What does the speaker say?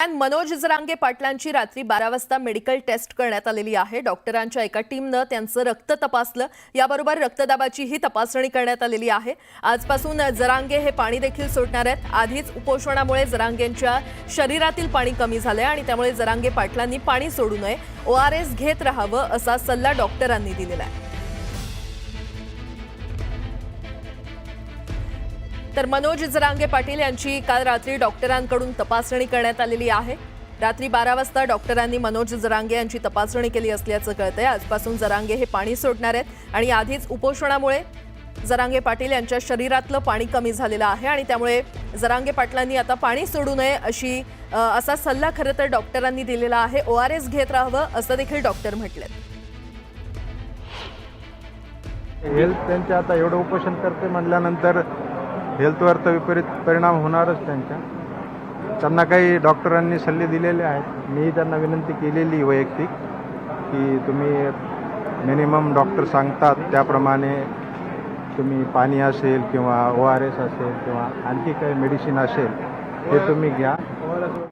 दरम्यान मनोज जरांगे पाटलांची रात्री 12 वाजता मेडिकल टेस्ट करण्यात आलेली आहे। डॉक्टरांच्या एका टीमने त्यांचं रक्त तपासलं, याबरोबर रक्तदाबाचीही तपासणी करण्यात आलेली आहे। आजपासून जरांगे हे पाणी देखील सोडणार आहेत। आधीच उपोषणामुळे जरांगेंच्या शरीरातील पाणी कमी झाले आणि त्यामुळे जरांगे पाटलांनी पाणी सोडू नये, ORS घेत राहावं असा सल्ला डॉक्टरांनी दिलेला आहे। तर मनोज जरांगे पाटील यांची काल रात्री डॉक्टरांकडून तपासणी करण्यात आलेली आहे। रात्री 12 वाजता डॉक्टरांनी मनोज जरांगे यांची तपासणी केली असल्याचं कळतंय। आजपासून जरांगे हे पाणी सोडणार आहेत आणि आधीच उपोषणामुळे जरांगे पाटील यांच्या शरीरातलं पाणी कमी झालेलं आहे आणि त्यामुळे जरांगे पाटलांनी आता पाणी सोडू नये असा सल्ला खरं तर डॉक्टरांनी दिलेला आहे। ORS घेत राहावं असं देखील डॉक्टर म्हटलेत। हेल्थ त्यांचे आता एवढं उपोषण करते म्हणल्यानंतर हेल्थवर तर विपरीत परिणाम होणारच त्यांना काही डॉक्टरांनी सल्ले दिलेले आहेत। मी त्यांना विनंती केलेली वैयक्तिक की तुम्ही मिनिमम डॉक्टर सांगतात त्याप्रमाणे तुम्ही पाणी असेल किंवा ORS असेल किंवा आणखी काही मेडिसिन असेल ते तुम्ही घ्या।